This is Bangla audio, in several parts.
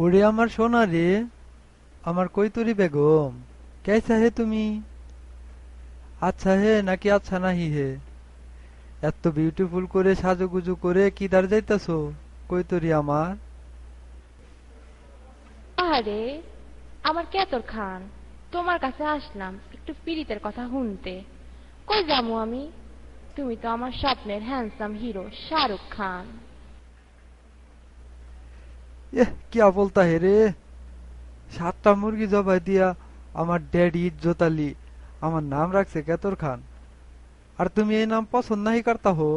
ওরে আমার সোনা রে, আমার কৈতরি বেগম, কেসা হে তুমি? আচ্ছা হে নাকি আচ্ছা নাহি হে? এত বিউটিফুল করে সাজুগুজু করে কিদার যাইতাছো কৈতরি আমার? আরে, আমার কেতর খান, তোমার কাছে আসলাম একটু পীড়িতের কথা শুনতে। কই যামু আমি? তুমি তো আমার স্বপ্নের হ্যান্ডসাম হিরো শাহরুখ খান। কিয়া বলতা হে রে? 7টা মুরগি জবাই দিয়া আমার ড্যাডি ইজ্জত আলী আমার নাম রাখছে কেতর খান, আর তুমি এই নাম পছন্দ নাহি করতা হো?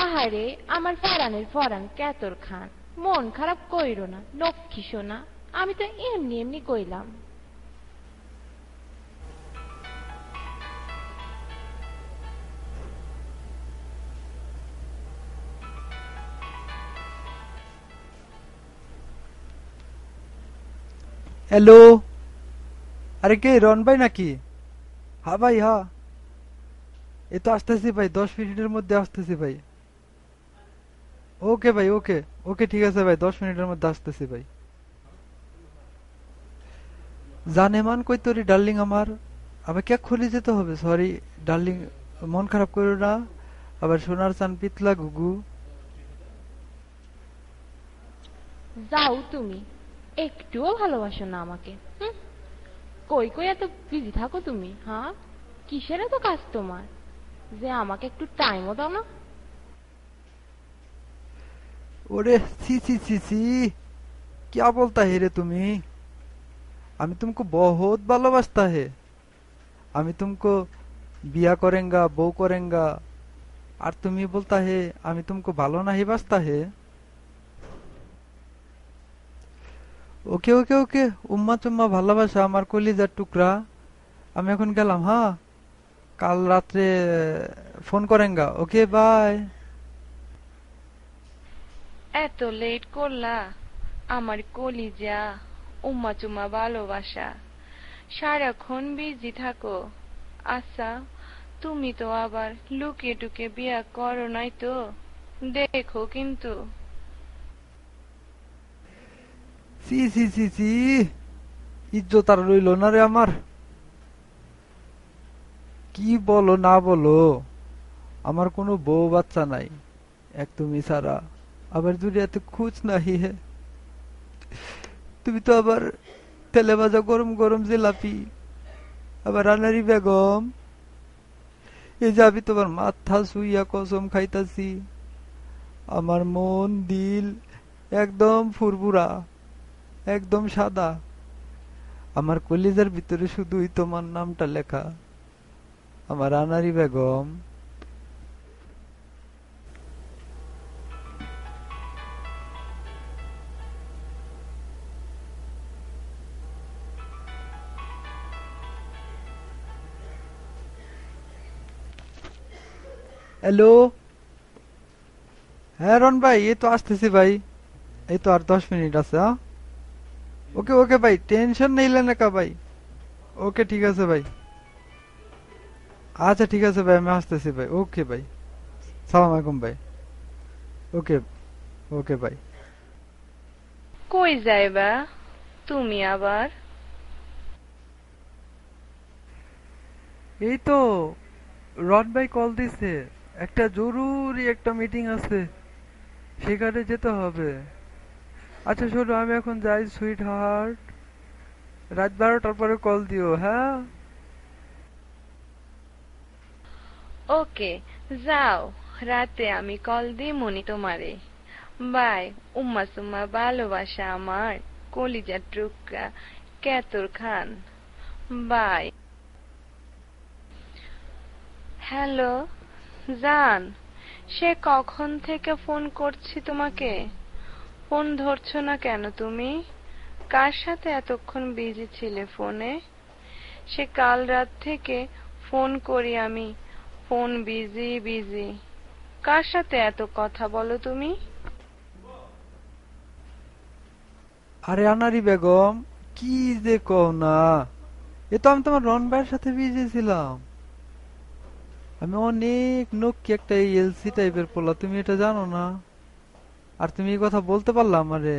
আহারে, আমার ফরানের ফরান কেতর খান, মন খারাপ কইরো না লক্ষ্মী সোনা। আমি তো এমনি এমনি কইলাম। হ্যালো, আরে কে রন ভাই নাকি? হ্যাঁ ভাই, হ্যাঁ। এই তো আসতেছি ভাই, 10 মিনিটের মধ্যে আসতেছি ভাই। ওকে ভাই, ওকে। ওকে ঠিক আছে ভাই, 10 মিনিটের মধ্যে আসতেছি ভাই। জানেমান কই তোরি ডার্লিং আমার? আবার কে খুলে যেতে হবে, সরি ডার্লিং, মন খারাপ করো না। আবার সোনার চান পিতলা ঘুঘু। যাও তুমি, একটুও ভালোবাসো না আমাকে। হুঁ, কই কই এত বিজি থাকো তুমি? হ্যাঁ, কিসের এত কাজ তোমার যে আমাকে একটু টাইমও দাও না? ওরে ছি ছি ছি ছি, क्या बोलता है रे তুমি? আমি तुमको बहुत ভালোবাসতা হে। আমি तुमको बिया करेंगा, बो करेंगा, আর তুমি বলতা হে আমি तुमको ভালো নাহি বাসতা হে। ওকে ওকে ওকে, উম্মা চুম্মা ভালোবাসা আমার কলিজার টুকরা। আমি এখন গেলাম, হ্যাঁ। কাল রাত্রে ফোন করেঙ্গা, ওকে বাই। এত লেট করলা? আমার কলিজা, উম্মা চুম্মা ভালোবাসা, সারাক্ষণ বিজি থাকো। আচ্ছা, তুমি তো আবার লুকিয়ে টুকে বিয়া করো নাই তো? দেখো কিন্তু। সি সি সি সি, ইজ্জত আর রইল না রে আমার। কি বলো না বলো, আমার কোনো বউ বাচ্চা নাই, এক তুমি ছাড়া। আবার দুনিয়াতে খুঁজ নাহি হে। তুমি তো আবার তেলে ভাজা গরম গরম জিলাপি, আবার রানারি বেগম। এই যে আমি তোমার মাথা শুইয়া কসম খাইতাছি, আমার মন দিল একদম ফুরফুরা, একদম সাদা। আমার কলিজার ভিতরে শুধুই তোমার নামটা লেখা, আমার রানারি বেগম। হ্যালো। হ্যাঁ রন ভাই, এই তো আসতেছি ভাই। এই তো আর 10 মিনিট আছে, হ্যাঁ। ওকে ওকে ভাই, টেনশন নেইলেন না কা ভাই। ওকে ঠিক আছে ভাই। আচ্ছা ঠিক আছে ভাই, আমি আসতেছি ভাই। ওকে ভাই, সালাম আলাইকুম ভাই। ওকে। ওকে ভাই। কই যাইবা তুমি আবার? এই তো রন ভাই কল দিছে, একটা জরুরি একটা মিটিং আছে, সেখানে যেতে হবে। আচ্ছা শোনো, আমি এখন যাই সুইট হার্ট, রাত 12টার পরে কল দিও, হ্যাঁ। ওকে, যাও, রাতে আমি কল দিমুনি তোমারে। বাই, উম্মা সুম্মা ভালোবাসা আমার কলিজার টুকরা কেতর খান। বাই। হ্যালো জান, সে কখন থেকে ফোন করছি তোমাকে, ফোন ধরছো না কেন তুমি? কার সাথে এতক্ষণ বিজি ছিলে ফোনে? সে কাল রাত থেকে ফোন করি আমি, ফোন বিজি বিজি। কার সাথে এত কথা বলো তুমি? আরে আনারি বেগম, কি যে কও না। এ তো আমি তোমার রন ভাইয়ের সাথে বিজি ছিলাম। আমি অনেক নক্কি একটা এলসি টাইপের পোলা, তুমি এটা জানো না? আর তুমি এই কথা বলতে পারলা আমারে?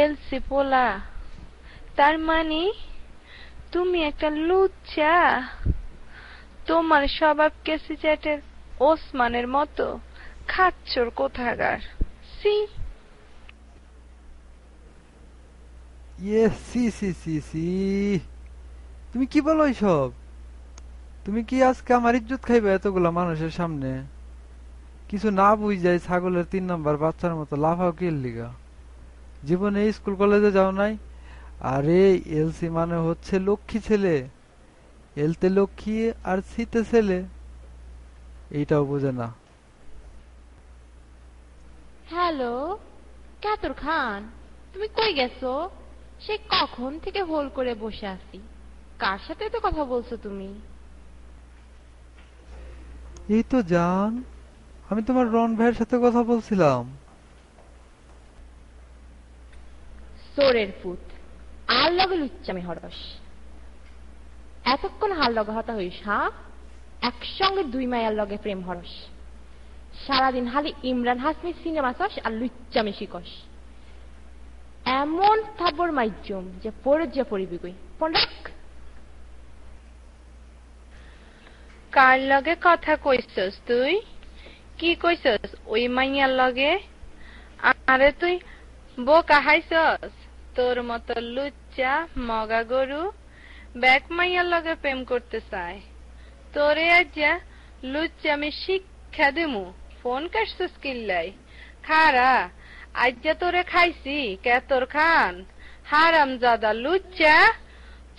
এলসি পোলা, তার মানে তুমি একটা লুচ্চা। তোমার স্বভাব কেসি চ্যাটের ওসমানের মতো খাচ্চর কোথাকার। সি ইয়ে, সি সি সি সি, তুমি কি বলো এইসব? তুমি কি আজকে আমার ইজ্জত খাইবে এতগুলা মানুষের সামনে? কিছু না বুঝাই ছাগলের 3 নম্বর বাচ্চার মতো লাফাও কি এর লিগা? জীবনে স্কুল কলেজে যাও নাই? আরে, এলসি মানে হচ্ছে লক্ষ্মী ছেলে। এলতে লক্ষ্মী আর সিতে ছেলে, এইটাও বোঝে না। হ্যালো, ক্যাতর খান, তুমি কই গেছো? সে কখন থেকে হোল করে বসে আছি। কার সাথে তো কথা বলছো তুমি? এই তো জান, আমি তোমার রন ভাইয়ের সাথে কথা বলছিলাম। সোরের পুত, আর লগে লুচ্চামি হরস। এতক্ষণ হার লগে হতা হইস, হ্যাঁ? একসঙ্গে 2 মাইয়ার লগে প্রেম হরস। সারাদিন হালি ইমরান হাসমি সিনেমা চাস আর লুচ্চামি শিকস। এমন থাবর মাইজম যে পড়ে যে পড়িবি কই পন্ডাক। কার লগে কথা কইছস তুই? কি কইছস ওই মাইয়ার লগে? আরে তুই বোকা হাইছস? তোর মতো লুচ্চা মগা গরু ব্যাক মাইয়ার লগে প্রেম করতে চায়। তোরে আজ লুচ্চা আমি শিক্ষা দিমু। ফোন কাটছস কিল্লাই? খারা, আজ তোরে খাইছি ক্যাতর খান। হারামজাদা লুচ্চা,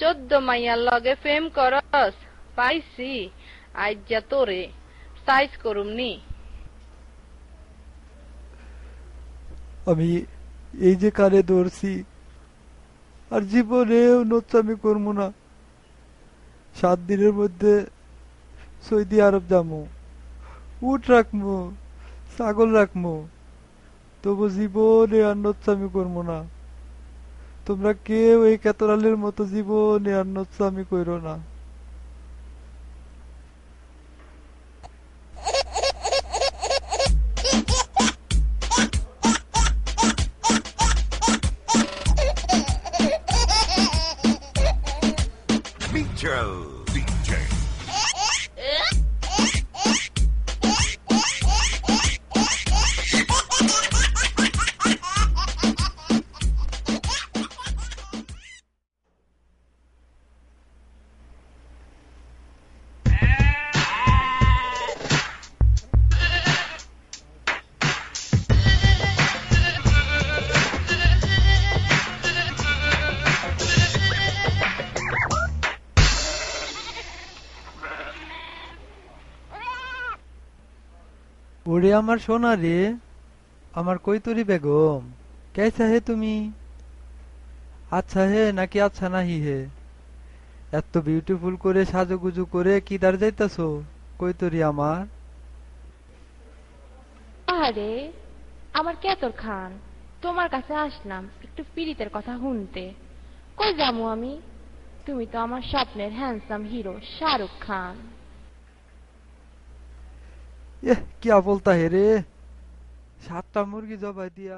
14 মাইয়ার লগে প্রেম করস। পাইছি আজ তোরে সাইজ করুমনি। আমি এই যে কানে ধরছি, আর জীবনেও নোচ্চামি করবো না। 7 দিনের মধ্যে সৌদি আরব যাবো, উট রাখবো, ছাগল রাখবো, তবু জীবনে আর নোচ্চামি করবো না। তোমরা কেউ এই কেতরালের মতো জীবনে আর নোচ্চামি করো না। Beatrice DJ. ওরে আমার সোনা রে, আমার কৈতরি বেগম, কেসা হে তুমি? আচ্ছা হে নাকি আচ্ছা নাহি হে? এত বিউটিফুল করে সাজুগুজু করে কিদার যাইতাছো কৈতরি আমার? আরে আমার ক্যাতর খান, তোমার কাছে আসলাম একটু পীড়িতের কথা শুনতে। কই যামু আমি? তুমি তো আমার স্বপ্নের হ্যান্ডসাম হিরো শাহরুখ খান। এহ, কিয়া বলতা হে রে? 7টা মুরগি জবাই দিয়া